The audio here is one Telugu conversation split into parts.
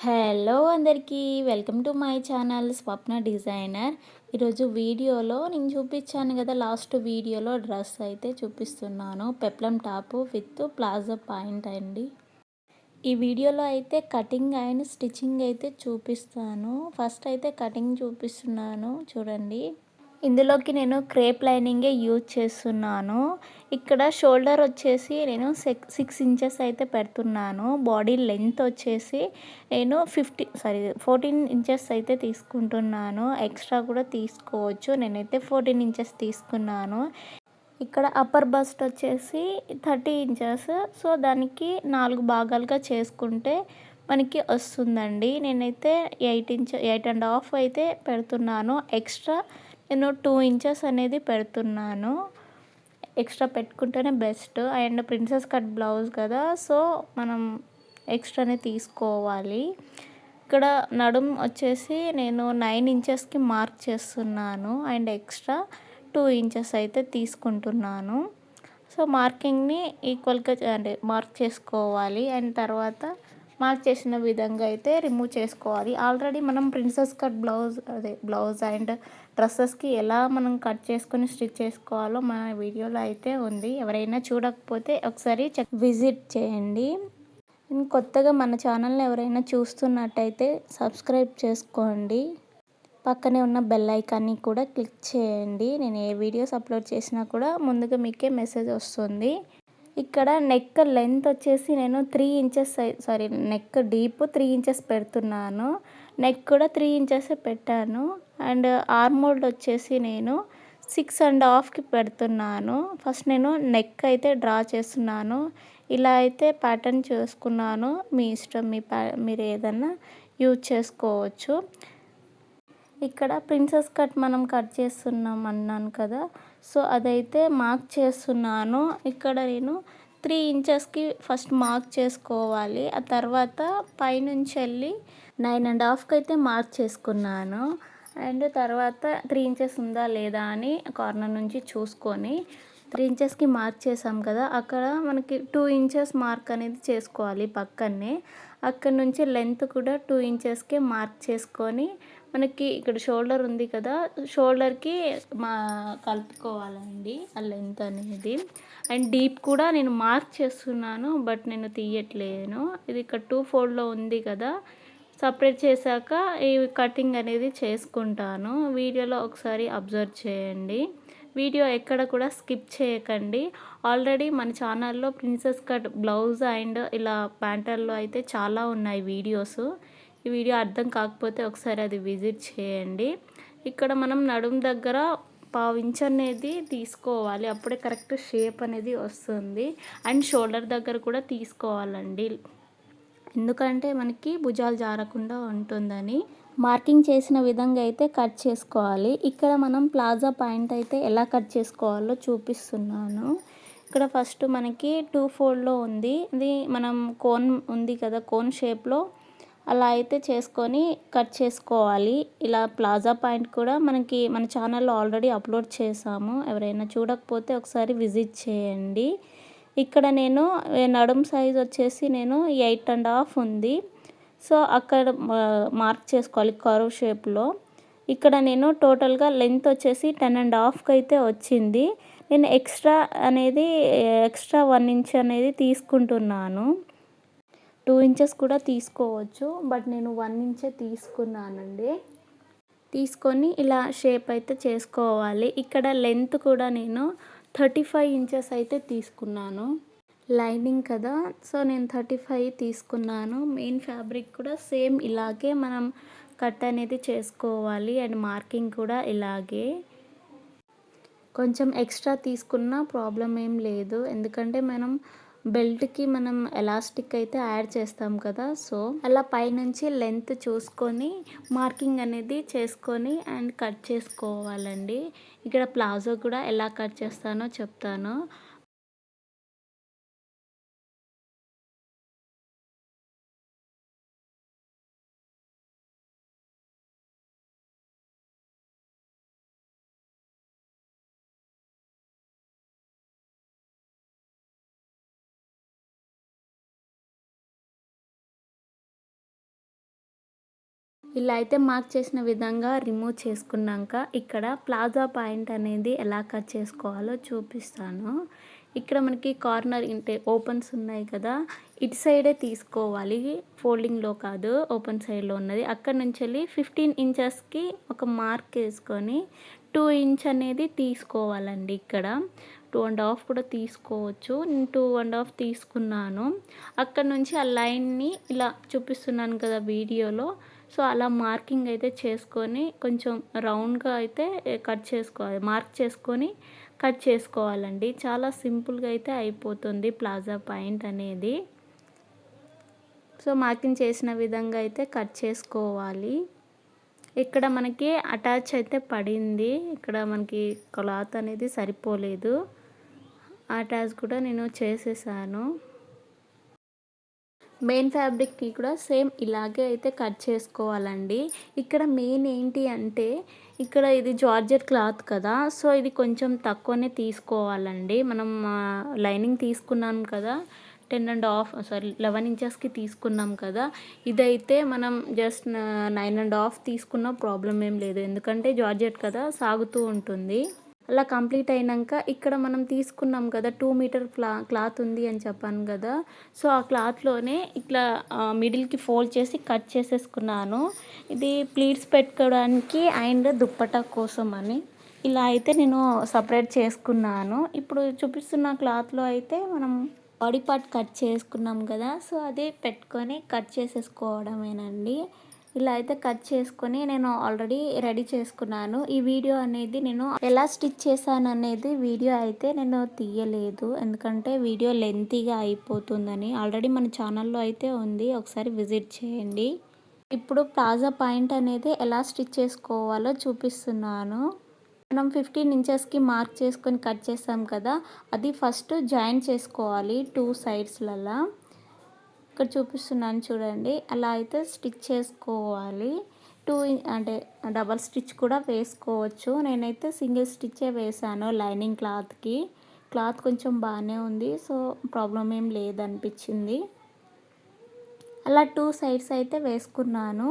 హలో అందరికీ welcome to my channel Swapna designer. ఈరోజు వీడియోలో నేను చూపించాను కదా, లాస్ట్ వీడియోలో డ్రెస్ అయితే చూపిస్తున్నాను. Peplum top with palazzo point అండి. ఈ వీడియోలో అయితే కటింగ్ అండ్ స్టిచ్చింగ్ అయితే చూపిస్తాను. ఫస్ట్ అయితే కటింగ్ చూపిస్తున్నాను చూడండి. ఇందులోకి నేను క్రేప్ లైనింగే యూజ్ చేస్తున్నాను. ఇక్కడ షోల్డర్ వచ్చేసి నేను 6 ఇంచెస్ అయితే పెడుతున్నాను. బాడీ లెంత్ వచ్చేసి నేను 14 ఇంచెస్ అయితే తీసుకుంటున్నాను. ఎక్స్ట్రా కూడా తీసుకోవచ్చు. నేనైతే 14 ఇంచెస్ తీసుకున్నాను. ఇక్కడ అప్పర్ బస్ట్ వచ్చేసి 30 ఇంచెస్. సో దానికి 4 భాగాలుగా చేసుకుంటే మనకి వస్తుందండి. నేనైతే 8.5 అయితే పెడుతున్నాను. ఎక్స్ట్రా నేను 2 ఇంచెస్ అనేది పెడుతున్నాను. ఎక్స్ట్రా పెట్టుకుంటేనే best. And princess cut blouse కదా, సో మనం ఎక్స్ట్రానే తీసుకోవాలి. ఇక్కడ నడుం వచ్చేసి నేను 9 ఇంచెస్కి మార్క్ చేస్తున్నాను. అండ్ ఎక్స్ట్రా 2 ఇంచెస్ అయితే తీసుకుంటున్నాను. సో మార్కింగ్ని ఈక్వల్గా అంటే మార్క్ చేసుకోవాలి. అండ్ తర్వాత మార్క్ చేసిన విధంగా అయితే రిమూవ్ చేసుకోవాలి. ఆల్రెడీ మనం ప్రిన్సెస్ కట్ బ్లౌజ్ అండ్ డ్రెస్సెస్కి ఎలా మనం కట్ చేసుకొని స్టిచ్ చేసుకోవాలో మన వీడియోలో అయితే ఉంది. ఎవరైనా చూడకపోతే ఒకసారి విజిట్ చేయండి. కొత్తగా మన ఛానల్ని ఎవరైనా చూస్తున్నట్టయితే సబ్స్క్రైబ్ చేసుకోండి. పక్కనే ఉన్న బెల్ ఐకాన్ని కూడా క్లిక్ చేయండి. నేను ఏ వీడియోస్ అప్లోడ్ చేసినా కూడా ముందుగా మీకే మెసేజ్ వస్తుంది. ఇక్కడ నెక్ లెంత్ వచ్చేసి నేను 3 ఇంచెస్ నెక్ డీప్ 3 ఇంచెస్ పెడుతున్నాను. నెక్ కూడా 3 ఇంచెస్ పెట్టాను. అండ్ ఆర్మ్ హోల్డ్ వచ్చేసి నేను 6.5కి పెడుతున్నాను. ఫస్ట్ నేను నెక్ అయితే డ్రా చేస్తున్నాను. ఇలా అయితే ప్యాటర్న్ చేసుకున్నాను. మీ ఇష్టం, మీరు ఏదన్నా యూజ్ చేసుకోవచ్చు. ఇక్కడ ప్రిన్సెస్ కట్ మనం కట్ చేస్తున్నాం అన్నాను కదా, సో అదైతే మార్క్ చేస్తున్నాను. ఇక్కడ నేను 3 ఇంచెస్కి ఫస్ట్ మార్క్ చేసుకోవాలి. ఆ తర్వాత పైనుంచి వెళ్ళి 9.5కి అయితే మార్క్ చేసుకున్నాను. అండ్ తర్వాత 3 ఇంచెస్ ఉందా లేదా అని కార్నర్ నుంచి చూసుకొని 3 ఇంచెస్కి మార్క్ చేసాం కదా, అక్కడ మనకి 2 ఇంచెస్ మార్క్ అనేది చేసుకోవాలి పక్కనే. అక్కడ నుంచి లెంత్ కూడా 2 ఇంచెస్కే మార్క్ చేసుకొని మనకి ఇక్కడ షోల్డర్ ఉంది కదా, షోల్డర్కి కలుపుకోవాలండి ఆ లెంత్ అనేది. అండ్ డీప్ కూడా నేను మార్క్ చేస్తున్నాను, బట్ నేను తీయట్లేను. ఇది ఇక్కడ 2 ఫోల్డ్లో ఉంది కదా, సపరేట్ చేశాక ఈ కటింగ్ అనేది చేసుకుంటాను. వీడియోలో ఒకసారి అబ్జర్వ్ చేయండి. వీడియో ఎక్కడ కూడా స్కిప్ చేయకండి. ఆల్రెడీ మన ఛానల్లో ప్రిన్సెస్ కట్ బ్లౌజ్ అండ్ ఇలా ప్యాంటల్లో అయితే చాలా ఉన్నాయి వీడియోస్. ఈ వీడియో అర్థం కాకపోతే ఒకసారి అది విజిట్ చేయండి. ఇక్కడ మనం నడుం దగ్గర 1/2 ఇంచ్ అనేది తీసుకోవాలి. అప్పుడే కరెక్ట్ షేప్ అనేది వస్తుంది. అండ్ షోల్డర్ దగ్గర కూడా తీసుకోవాలండి, ఎందుకంటే మనకి భుజాలు జారకుండా ఉంటుందని. మార్కింగ్ చేసిన విధంగా అయితే కట్ చేసుకోవాలి. ఇక్కడ మనం ప్లాజా పాయింట్ అయితే ఎలా కట్ చేసుకోవాలో చూపిస్తున్నాను. ఇక్కడ ఫస్ట్ మనకి 2 ఫోల్డ్లో ఉంది. ఇది మనం కోన్ ఉంది కదా, కోన్ షేప్లో అలా అయితే చేసుకొని కట్ చేసుకోవాలి. ఇలా ప్లాజా పాయింట్ కూడా మనకి మన ఛానల్లో ఆల్రెడీ అప్లోడ్ చేసాము. ఎవరైనా చూడకపోతే ఒకసారి విజిట్ చేయండి. ఇక్కడ నేను నడుం సైజ్ వచ్చేసి నేను 8.5 ఉంది. సో అక్కడ మార్క్ చేసుకోవాలి కర్వ్ షేప్లో. ఇక్కడ నేను టోటల్గా లెంత్ వచ్చేసి 10.5కి అయితే వచ్చింది. నేను ఎక్స్ట్రా 1 ఇంచ్ అనేది తీసుకుంటున్నాను. 2 ఇంచెస్ కూడా తీసుకోవచ్చు, బట్ నేను 1 ఇంచే తీసుకున్నానండి. తీసుకొని ఇలా షేప్ అయితే చేసుకోవాలి. ఇక్కడ లెంత్ కూడా నేను 35 ఇంచెస్ అయితే తీసుకున్నాను. లైనింగ్ కదా, సో నేను 35 తీసుకున్నాను. మెయిన్ ఫ్యాబ్రిక్ కూడా సేమ్ ఇలాగే మనం కట్ అనేది చేసుకోవాలి. అండ్ మార్కింగ్ కూడా ఇలాగే. కొంచెం ఎక్స్ట్రా తీసుకున్నా ప్రాబ్లం ఏం లేదు, ఎందుకంటే మనం బెల్ట్కి మనం ఎలాస్టిక్ అయితే యాడ్ చేస్తాం కదా, సో అలా పైనుంచి లెంత్ చూసుకొని మార్కింగ్ అనేది చేసుకొని అండ్ కట్ చేసుకోవాలండి. ఇక్కడ ప్లాజో కూడా ఎలా కట్ చేస్తానో చెప్తాను. ఇలా అయితే మార్క్ చేసిన విధంగా రిమూవ్ చేసుకున్నాక ఇక్కడ ప్లాజా పాయింట్ అనేది ఎలా కట్ చేసుకోవాలో చూపిస్తాను. ఇక్కడ మనకి కార్నర్ ఇంటే ఓపెన్స్ ఉన్నాయి కదా, ఇటు సైడే తీసుకోవాలి, ఫోల్డింగ్లో కాదు, ఓపెన్ సైడ్లో ఉన్నది. అక్కడ నుంచి వెళ్ళి 15 ఇంచెస్కి ఒక మార్క్ వేసుకొని 2 ఇంచ్ అనేది తీసుకోవాలండి. ఇక్కడ 2.5 కూడా తీసుకోవచ్చు. నేను 2.5 తీసుకున్నాను. అక్కడ నుంచి ఆ లైన్ని ఇలా చూపిస్తున్నాను కదా వీడియోలో, సో అలా మార్కింగ్ అయితే చేసుకొని కొంచెం రౌండ్గా అయితే కట్ చేసుకోవాలి. మార్క్ చేసుకొని కట్ చేసుకోవాలండి. చాలా సింపుల్గా అయితే అయిపోతుంది ప్లాజా పాయింట్ అనేది. సో మార్కింగ్ చేసిన విధంగా అయితే కట్ చేసుకోవాలి. ఇక్కడ మనకి అటాచ్ అయితే పడింది, ఇక్కడ మనకి క్లాత్ అనేది సరిపోలేదు. అటాచ్ కూడా నేను చేసేసాను. మెయిన్ ఫ్యాబ్రిక్కి కూడా సేమ్ ఇలాగే అయితే కట్ చేసుకోవాలండి. ఇక్కడ మెయిన్ ఏంటి అంటే, ఇక్కడ ఇది జార్జెట్ క్లాత్ కదా, సో ఇది కొంచెం తక్కువనే తీసుకోవాలండి. మనం లైనింగ్ తీసుకున్నాం కదా, 11 ఇంచెస్కి తీసుకున్నాం కదా, ఇదైతే మనం జస్ట్ 9.5 తీసుకున్న ప్రాబ్లం ఏం లేదు, ఎందుకంటే జార్జెట్ కదా సాగుతూ ఉంటుంది. అలా కంప్లీట్ అయినాక ఇక్కడ మనం తీసుకున్నాం కదా 2 మీటర్ క్లాత్ ఉంది అని చెప్పాను కదా, సో ఆ క్లాత్లోనే ఇట్లా మిడిల్కి ఫోల్డ్ చేసి కట్ చేసేసుకున్నాను. ఇది ప్లీట్స్ పెట్టుకోవడానికి అండ్ దుప్పటా కోసం అని ఇలా అయితే నేను సపరేట్ చేసుకున్నాను. ఇప్పుడు చూపిస్తున్న క్లాత్లో అయితే మనం బాడీ పార్ట్ కట్ చేసుకున్నాం కదా, సో అది పెట్టుకొని కట్ చేసేసుకోవడమేనండి. ఇలా అయితే కట్ చేసుకొని నేను ఆల్రెడీ రెడీ చేసుకున్నాను. ఈ వీడియో అనేది నేను ఎలా స్టిచ్ చేశాను అనేది వీడియో అయితే నేను తీయలేదు, ఎందుకంటే వీడియో లెంతీగా అయిపోతుందని. ఆల్రెడీ మన ఛానల్లో అయితే ఉంది, ఒకసారి విజిట్ చేయండి. ఇప్పుడు ప్లాజా పాయింట్ అనేది ఎలా స్టిచ్ చేసుకోవాలో చూపిస్తున్నాను. మనం 15 ఇంచెస్కి మార్క్ చేసుకొని కట్ చేసాం కదా, అది ఫస్ట్ జాయిన్ చేసుకోవాలి 2 సైడ్స్లలో. ఇక్కడ చూపిస్తున్నాను చూడండి, అలా అయితే స్టిచ్ చేసుకోవాలి. 2 అంటే డబల్ స్టిచ్ కూడా వేసుకోవచ్చు. నేనైతే సింగిల్ స్టిచ్చే వేసాను లైనింగ్ క్లాత్కి. క్లాత్ కొంచెం బాగానే ఉంది, సో ప్రాబ్లం ఏం లేదనిపించింది. అలా 2 సైడ్స్ అయితే వేసుకున్నాను.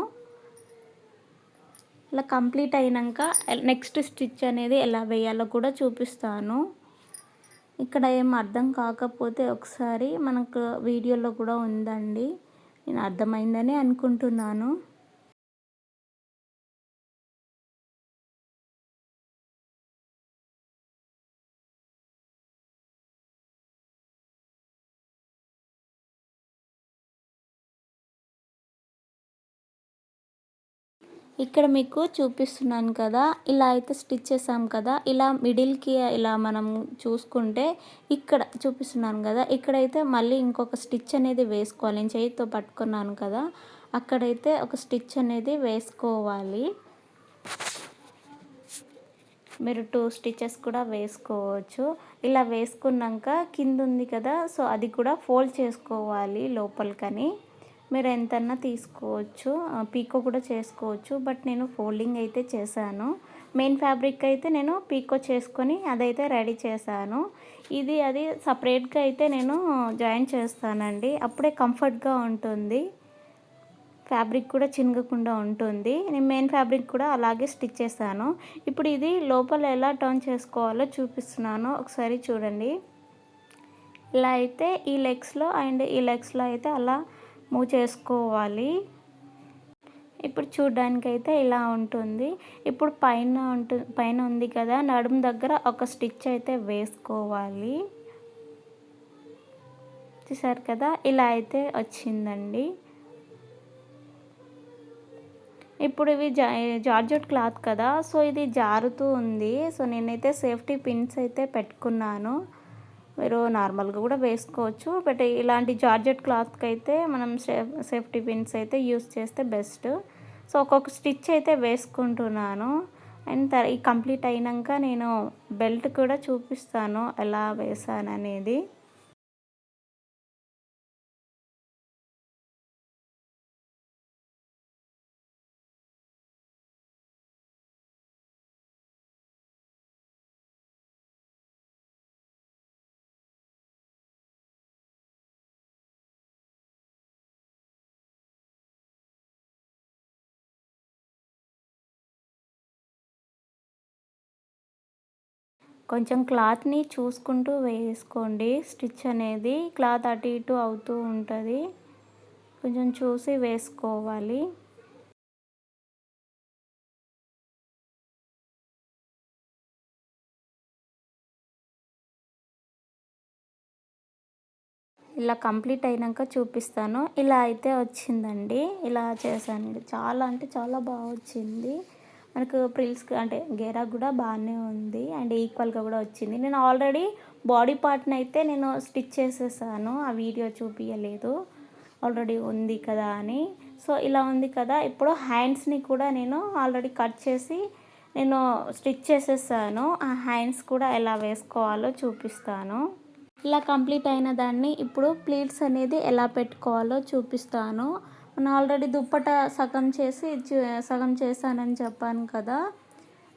ఇలా కంప్లీట్ అయినాక నెక్స్ట్ స్టిచ్ అనేది ఎలా వేయాలో కూడా చూపిస్తాను. ఇక్కడ ఏం అర్థం కాకపోతే ఒకసారి మనకు వీడియోలో కూడా ఉందండి, నేను అర్థమైందని అనుకుంటున్నాను. ఇక్కడ మీకు చూపిస్తున్నాను కదా, ఇలా అయితే స్టిచ్ చేసాం కదా, ఇలా మిడిల్కి ఇలా మనం చూసుకుంటే ఇక్కడ చూపిస్తున్నాను కదా, ఇక్కడైతే మళ్ళీ ఇంకొక స్టిచ్ అనేది వేసుకోవాలి. నేను చేతితో పట్టుకున్నాను కదా, అక్కడైతే ఒక స్టిచ్ అనేది వేసుకోవాలి. మీరు 2 స్టిచెస్ కూడా వేసుకోవచ్చు. ఇలా వేసుకున్నాక కింద ఉంది కదా, సో అది కూడా ఫోల్డ్ చేసుకోవాలి లోపలికని. మీరు ఎంతన్నా తీసుకోవచ్చు, పీకో కూడా చేసుకోవచ్చు, బట్ నేను ఫోల్డింగ్ అయితే చేశాను. మెయిన్ ఫ్యాబ్రిక్ అయితే నేను పీకో చేసుకొని అదైతే రెడీ చేశాను. ఇది అది సపరేట్గా అయితే నేను జాయిన్ చేస్తానండి, అప్పుడే కంఫర్ట్గా ఉంటుంది, ఫ్యాబ్రిక్ కూడా చినగకుండా ఉంటుంది. నేను మెయిన్ ఫ్యాబ్రిక్ కూడా అలాగే స్టిచ్ చేశాను. ఇప్పుడు ఇది లోపల ఎలా టర్న్ చేసుకోవాలో చూపిస్తున్నాను, ఒకసారి చూడండి. ఇలా అయితే ఈ లెగ్స్లో అండ్ ఈ లెగ్స్లో అయితే అలా మూవ్ చేసుకోవాలి. ఇప్పుడు చూడడానికి అయితే ఇలా ఉంటుంది. ఇప్పుడు పైన ఉంది కదా, నడుము దగ్గర ఒక స్టిచ్ అయితే వేసుకోవాలి. చూసారు కదా, ఇలా అయితే వచ్చిందండి. ఇప్పుడు ఇవి జార్జెట్ క్లాత్ కదా, సో ఇది జారుతూ ఉంది, సో నేనైతే సేఫ్టీ పిన్స్ అయితే పెట్టుకున్నాను. మీరు నార్మల్గా కూడా వేసుకోవచ్చు, బట్ ఇలాంటి జార్జెట్ క్లాత్కి అయితే మనం సేఫ్టీ పిన్స్ అయితే యూస్ చేస్తే బెస్ట్. సో ఒక్కొక్క స్టిచ్ అయితే వేసుకుంటున్నాను. అండ్ ఈ కంప్లీట్ అయినాక నేను బెల్ట్ కూడా చూపిస్తాను ఎలా వేసాను అనేది. కొంచెం క్లాత్‌ని చూసుకుంటూ వేసుకోండి. స్టిచ్ అనేది క్లాత్ అటు ఇటు అవుతూ ఉంటది. కొంచెం చూసి వేసుకోవాలి. ఇలా కంప్లీట్ అయినంక చూపిస్తాను. ఇలా అయితే వచ్చిందండి. ఇలా చేశాను. చాలా అంటే చాలా బాగా వచ్చింది. మనకు ప్రిల్స్‌కి అంటే గేరా గూడా బానే ఉంది. అండ్ ఈక్వల్‌గా గూడా వచ్చింది. నేను ఆల్రెడీ బాడీ పార్ట్‌నయితే నేను స్టిచ్ చేసేసాను. ఆ వీడియో చూపియలేదు. ఆల్రెడీ ఉంది కదా అని. సో, ఇలా ఉంది కదా! ఇప్పుడు హ్యాండ్స్‌ని కూడా నేను ఆల్రెడీ కట్ చేసి నేను స్టిచ్ చేసేసాను. ఆ హ్యాండ్స్ కూడా ఎలా వేసుకోవాలో చూపిస్తాను. ఇలా కంప్లీట్ అయిన దాన్ని ఇప్పుడు ప్లీట్స్ అనేది ఎలా పెట్టుకోవాలో చూపిస్తాను. నేను ఆల్రెడీ దుప్పట సగం చేశానని చెప్పాను కదా!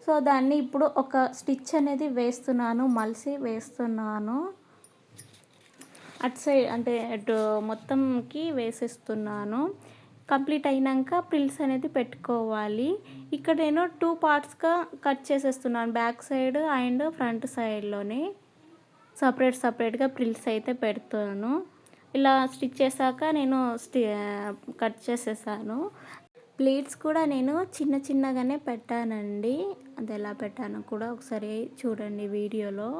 సో, దాన్ని ఇప్పుడు ఒక స్టిచ్ అనేది వేస్తున్నాను. మలిసి వేస్తున్నాను. అటు సైడ్ అంటే అటు మొత్తంకి వేసేస్తున్నాను. కంప్లీట్ అయినంక ప్రిల్స్ అనేది పెట్టుకోవాలి. ఇక్కడ నేను 2 పార్ట్స్‌గా కట్ చేసేస్తున్నాను. Back side and front side. సపరేట్‌గా ప్రిల్స్ అయితే పెడతాను. ఇలా స్టిచ్ చేశాక నేను కట్ చేసేసాను. ప్లీట్స్ కూడా నేను చిన్న చిన్నగానే పెట్టానండి. అది ఎలా పెట్టానో కూడా ఒకసారి చూడండి వీడియోలో.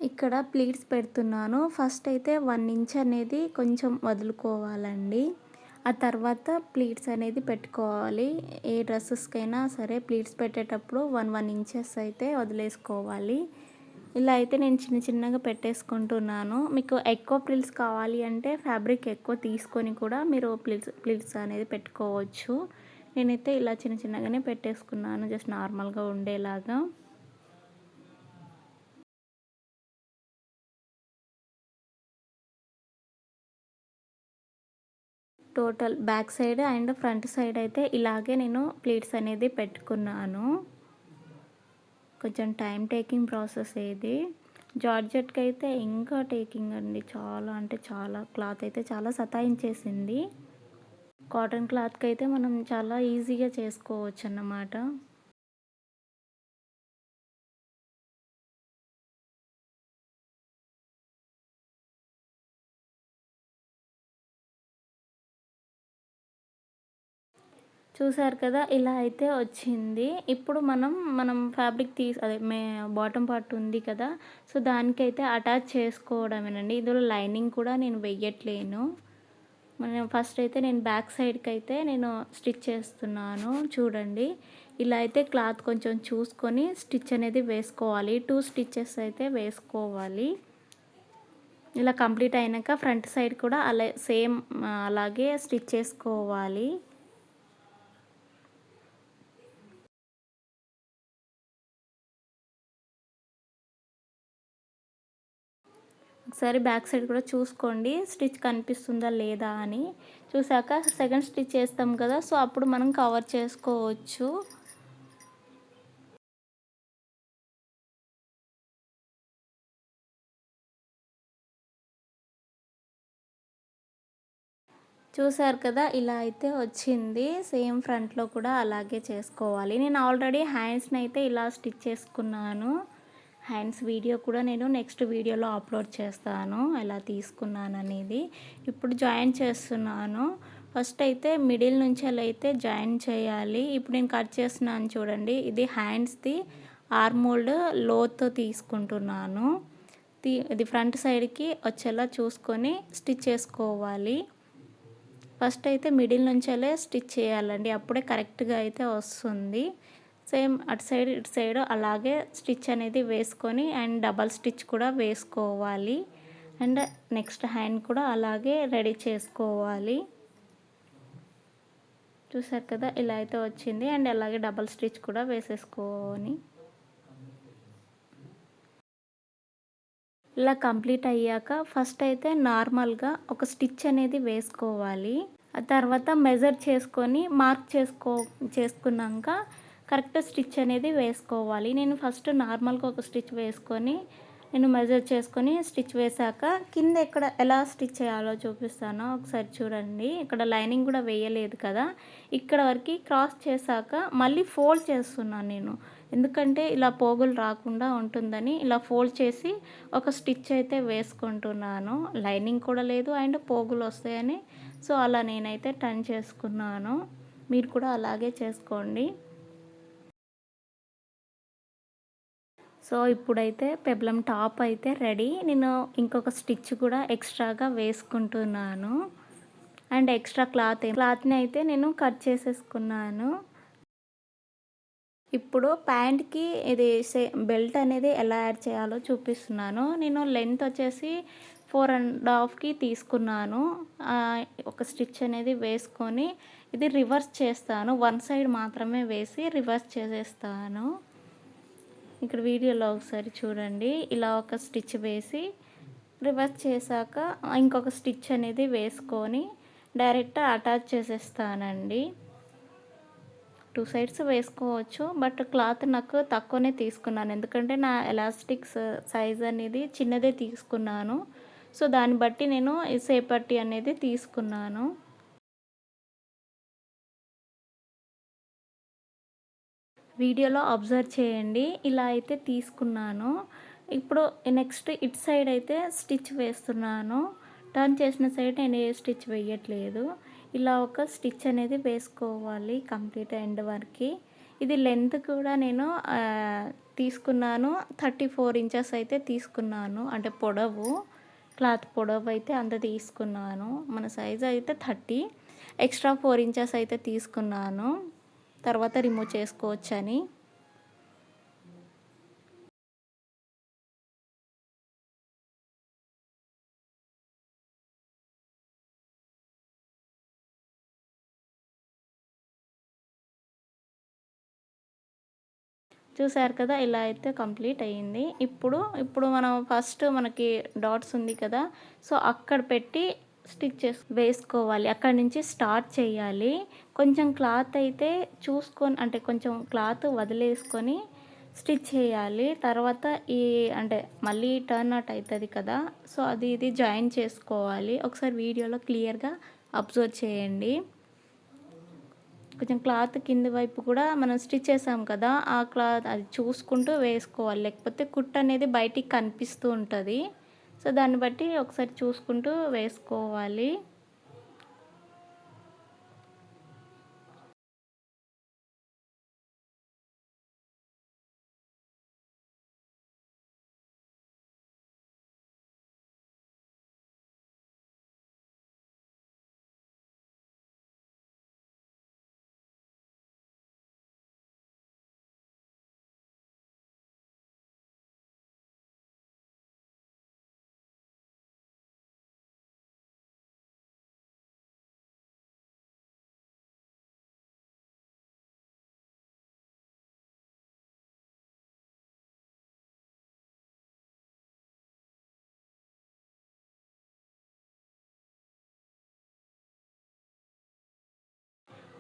ఇక్కడ ప్లీట్స్ పెడుతున్నాను. ఫస్ట్ అయితే 1 ఇంచ్ అనేది కొంచెం వదులుకోవాలండి. ఆ తర్వాత ప్లీట్స్ అనేది పెట్టుకోవాలి. ఏ డ్రెసెస్‌కైనా సరే ప్లీట్స్ పెట్టేటప్పుడు 1 ఇంచెస్ అయితే వదిలేసుకోవాలి. ఇలా అయితే నేను చిన్న చిన్నగా పెట్టేసుకుంటున్నాను. మీకు ఎక్కువ ప్రిల్స్ కావాలి అంటే ఫ్యాబ్రిక్ ఎక్కువ తీసుకొని కూడా మీరు ప్లిట్స్ అనేది పెట్టుకోవచ్చు. నేనైతే ఇలా చిన్న చిన్నగానే పెట్టేసుకున్నాను. జస్ట్ నార్మల్‌గా ఉండేలాగా. Total back side and front side అయితే ఇలాగే నేను ప్లీట్స్ అనేది పెట్టుకున్నాను. కొంచెం టైం టేకింగ్ ప్రాసెస్ ఇది. జార్జెట్‌కి అయితే ఇంకా టేకింగ్ అండి. చాలా అంటే చాలా క్లాత్ అయితే చాలా సతాయించేసింది. కాటన్ క్లాత్‌కి అయితే మనం చాలా ఈజీగా చేసుకోవచ్చన్నమాట. చూసారు కదా! ఇలా అయితే వచ్చింది. ఇప్పుడు మనం ఫ్యాబ్రిక్ అదే బాటమ్ పార్ట్ ఉంది కదా! సో, దానికైతే అటాచ్ చేసుకోవడమేనండి. ఇందులో లైనింగ్ కూడా నేను వెయ్యట్లేను. ఫస్ట్ అయితే నేను బ్యాక్ సైడ్‌కైతే నేను స్టిచ్ చేస్తున్నాను. చూడండి. ఇలా అయితే క్లాత్ కొంచెం చూసుకొని స్టిచ్ అనేది వేసుకోవాలి. 2 స్టిచెస్ అయితే వేసుకోవాలి. ఇలా కంప్లీట్ అయినాక ఫ్రంట్ సైడ్ కూడా సేమ్ అలాగే స్టిచ్ చేసుకోవాలి. ఒకసారి బ్యాక్ సైడ్ కూడా చూసుకోండి. స్టిచ్ కనిపిస్తుందా లేదా అని. చూసాక సెకండ్ స్టిచ్ చేస్తాం కదా! సో, అప్పుడు మనం కవర్ చేసుకోవచ్చు. చూసారు కదా! ఇలా అయితే వచ్చింది. సేమ్ ఫ్రంట్‌లో కూడా అలాగే చేసుకోవాలి. నేను ఆల్రెడీ హ్యాండ్స్‌నైతే ఇలా స్టిచ్ చేసుకున్నాను. హ్యాండ్స్ వీడియో కూడా నేను నెక్స్ట్ వీడియోలో అప్లోడ్ చేస్తాను. ఎలా తీసుకున్నాననేది. ఇప్పుడు జాయిన్ చేస్తున్నాను. ఫస్ట్ అయితే మిడిల్ నుంచెలైతే జాయిన్ చేయాలి. ఇప్పుడు నేను కట్ చేస్తున్నాను చూడండి. ఇది హ్యాండ్స్‌ది ఆర్మ్ హోల్డ్ లోతు తీసుకుంటున్నాను. ఇది ఫ్రంట్ సైడ్‌కి వచ్చేలా చూసుకొని స్టిచ్ చేసుకోవాలి. ఫస్ట్ అయితే మిడిల్ నుంచెలే స్టిచ్ చేయాలండి. అప్పుడే కరెక్ట్‌గా అయితే వస్తుంది. సేమ్ అటు సైడ్, ఇటు సైడ్ అలాగే స్టిచ్ అనేది వేసుకొని అండ్ డబల్ స్టిచ్ కూడా వేసుకోవాలి. అండ్ నెక్స్ట్ హ్యాండ్ కూడా అలాగే రెడీ చేసుకోవాలి. చూసారు కదా! ఇలా అయితే వచ్చింది. అండ్ అలాగే డబల్ స్టిచ్ కూడా వేసేసుకొని ఇలా కంప్లీట్ అయ్యాక ఫస్ట్ అయితే నార్మల్‌గా ఒక స్టిచ్ అనేది వేసుకోవాలి. ఆ తర్వాత మెజర్ చేసుకొని మార్క్ చేసుకున్నాక కరెక్ట్ స్టిచ్ అనేది వేసుకోవాలి. నేను ఫస్ట్ నార్మల్‌గా ఒక స్టిచ్ వేసుకొని నేను మెజర్ చేసుకొని స్టిచ్ వేశాక కింద ఎక్కడ ఎలా స్టిచ్ చేయాలో చూపిస్తాను ఒకసారి చూడండి. ఇక్కడ లైనింగ్ కూడా వేయలేదు కదా, ఇక్కడ వరకు క్రాస్ చేశాక మళ్ళీ ఫోల్డ్ చేస్తున్నాను నేను. ఎందుకంటే ఇలా పోగులు రాకుండా ఉంటుందని ఇలా ఫోల్డ్ చేసి ఒక స్టిచ్ అయితే వేసుకుంటున్నాను. లైనింగ్ కూడా లేదు అండ్ పోగులు వస్తాయని, సో అలా నేనైతే టర్న్ చేసుకున్నాను. మీరు కూడా అలాగే చేసుకోండి. సో ఇప్పుడైతే పెప్లం టాప్ అయితే రెడీ. నేను ఇంకొక స్టిచ్ కూడా ఎక్స్ట్రాగా వేసుకుంటున్నాను. అండ్ ఎక్స్ట్రా క్లాత్ని అయితే నేను కట్ చేసేసుకున్నాను. ఇప్పుడు ప్యాంట్కి ఇది బెల్ట్ అనేది ఎలా యాడ్ చేయాలో చూపిస్తున్నాను. నేను లెంత్ వచ్చేసి 4.5కి తీసుకున్నాను. ఒక స్టిచ్ అనేది వేసుకొని ఇది రివర్స్ చేస్తాను. వన్ సైడ్ మాత్రమే వేసి రివర్స్ చేసేస్తాను. ఇక్కడ వీడియోలో ఒకసారి చూడండి. ఇలా ఒక స్టిచ్ వేసి రివర్స్ చేశాక ఇంకొక స్టిచ్ అనేది వేసుకొని డైరెక్ట్ అటాచ్ చేసేస్తానండి. 2 సైడ్స్ వేసుకోవచ్చు, బట్ క్లాత్ నాకు తక్కువనే తీసుకున్నాను. ఎందుకంటే నా ఎలాస్టిక్స్ సైజ్ అనేది చిన్నదే తీసుకున్నాను. సో దాన్ని బట్టి నేను సేపట్టి అనేది తీసుకున్నాను. వీడియోలో అబ్జర్వ్ చేయండి. ఇలా అయితే తీసుకున్నాను. ఇప్పుడు నెక్స్ట్ ఇటు సైడ్ అయితే స్టిచ్ వేస్తున్నాను. టర్న్ చేసిన సైడ్ నేను ఏ స్టిచ్ వేయట్లేదు. ఇలా ఒక స్టిచ్ అనేది వేసుకోవాలి కంప్లీట్ ఎండ్ వరకు. ఇది లెంత్ కూడా నేను తీసుకున్నాను 34 ఇంచెస్ అయితే తీసుకున్నాను. అంటే పొడవు, క్లాత్ పొడవు అయితే అంత తీసుకున్నాను. మన సైజ్ అయితే 30, ఎక్స్ట్రా 4 ఇంచెస్ అయితే తీసుకున్నాను. తర్వాత రిమూవ్ చేసుకోవచ్చని. చూసారు కదా, ఇలా అయితే కంప్లీట్ అయ్యింది. ఇప్పుడు మనం ఫస్ట్ మనకి డాట్స్ ఉంది కదా, సో అక్కడ పెట్టి స్టిచ్ వేసుకోవాలి. అక్కడి నుంచి స్టార్ట్ చేయాలి. కొంచెం క్లాత్ అయితే చూసుకొని, అంటే కొంచెం క్లాత్ వదిలేసుకొని స్టిచ్ చేయాలి. తర్వాత అంటే మళ్ళీ టర్న్ అవుట్ అవుతుంది కదా, సో ఇది జాయిన్ చేసుకోవాలి. ఒకసారి వీడియోలో క్లియర్గా అబ్జర్వ్ చేయండి. కొంచెం క్లాత్ కింది వైపు కూడా మనం స్టిచ్ చేసాం కదా, ఆ క్లాత్ అది చూసుకుంటూ వేసుకోవాలి. లేకపోతే కుట్టు అనేది బయటికి కనిపిస్తూ ఉంటుంది. సో దాన్ని బట్టి ఒకసారి చూసుకుంటూ వేసుకోవాలి.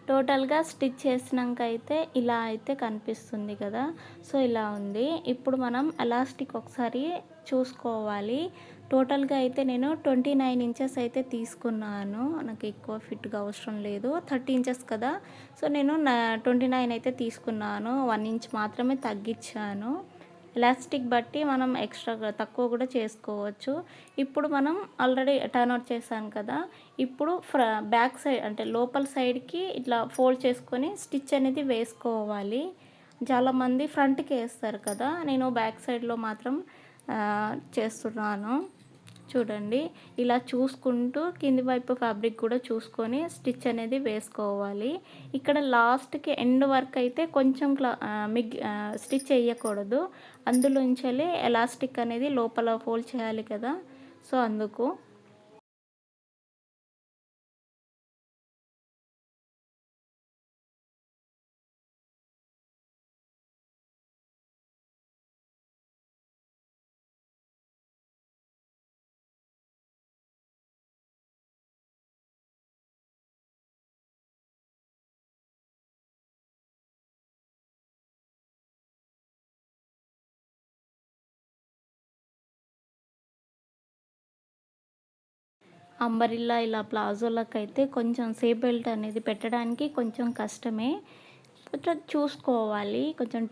టోటల్గా స్టిచ్ చేసినాక అయితే ఇలా అయితే కనిపిస్తుంది కదా, సో ఇలా ఉంది. ఇప్పుడు మనం ఎలాస్టిక్ ఒకసారి చూసుకోవాలి. టోటల్గా అయితే నేను 29 ఇంచెస్ అయితే తీసుకున్నాను. నాకు ఎక్కువ ఫిట్గా అవసరం లేదు, 30 ఇంచెస్ కదా, సో నేను 29 అయితే తీసుకున్నాను. 1 ఇంచ్ మాత్రమే తగ్గించాను. ఎలాస్టిక్ బట్టి మనం ఎక్స్ట్రా తక్కువ కూడా చేసుకోవచ్చు. ఇప్పుడు మనం ఆల్రెడీ టర్న్ అవుట్ చేశాను కదా, ఇప్పుడు బ్యాక్ సైడ్ అంటే లోపల సైడ్కి ఇట్లా ఫోల్డ్ చేసుకొని స్టిచ్ అనేది వేసుకోవాలి. చాలామంది ఫ్రంట్కి వేస్తారు కదా, నేను బ్యాక్ సైడ్లో మాత్రం చేస్తున్నాను. చూడండి, ఇలా చూసుకుంటూ కింది వైపు ఫ్యాబ్రిక్ కూడా చూసుకొని స్టిచ్ అనేది వేసుకోవాలి. ఇక్కడ లాస్ట్కి ఎండ్ వర్క్ అయితే కొంచెం స్టిచ్ వేయకూడదు. అందులోంచి ఎలాస్టిక్ అనేది లోపల ఫోల్డ్ చేయాలి కదా, సో అందుకు. అంబరిల్లా ఇలా ప్లాజోలకైతే కొంచెం సేప్ బెల్ట్ అనేది పెట్టడానికి కొంచెం కష్టమే. కొంచెం చూసుకోవాలి. కొంచెం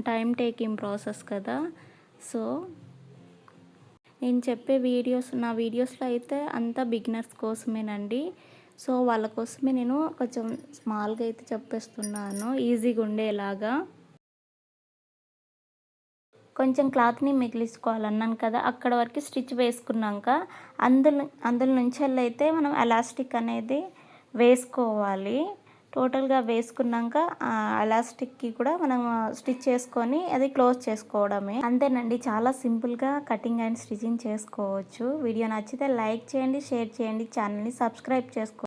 టైం టేకింగ్ ప్రాసెస్ కదా! సో, నేను చెప్పే నా వీడియోస్‌లో అయితే అంతా బిగినర్స్ కోసమేనండి. సో, వాళ్ళ కోసమే నేను కొంచెం స్మాల్‌గా అయితే చెప్పేస్తున్నాను ఈజీగా ఉండేలాగా. కొంచెం క్లాత్‌ని మిగిలించుకోవాలన్నాను కదా! అక్కడ వరకు స్టిచ్ వేసుకున్నాక అందులో నుంచెల్లయితే మనం ఎలాస్టిక్ అనేది వేసుకోవాలి. టోటల్‌గా వేసుకున్నాక ఎలాస్టిక్‌కి కూడా మనం స్టిచ్ చేసుకొని అది క్లోజ్ చేసుకోవడమే. అంతేనండి, చాలా సింపుల్‌గా కటింగ్ అండ్ స్టిచింగ్ చేసుకోవచ్చు. వీడియో నచ్చితే లైక్ చేయండి, షేర్ చేయండి, ఛానల్‌ని సబ్స్క్రైబ్ చేసుకోండి.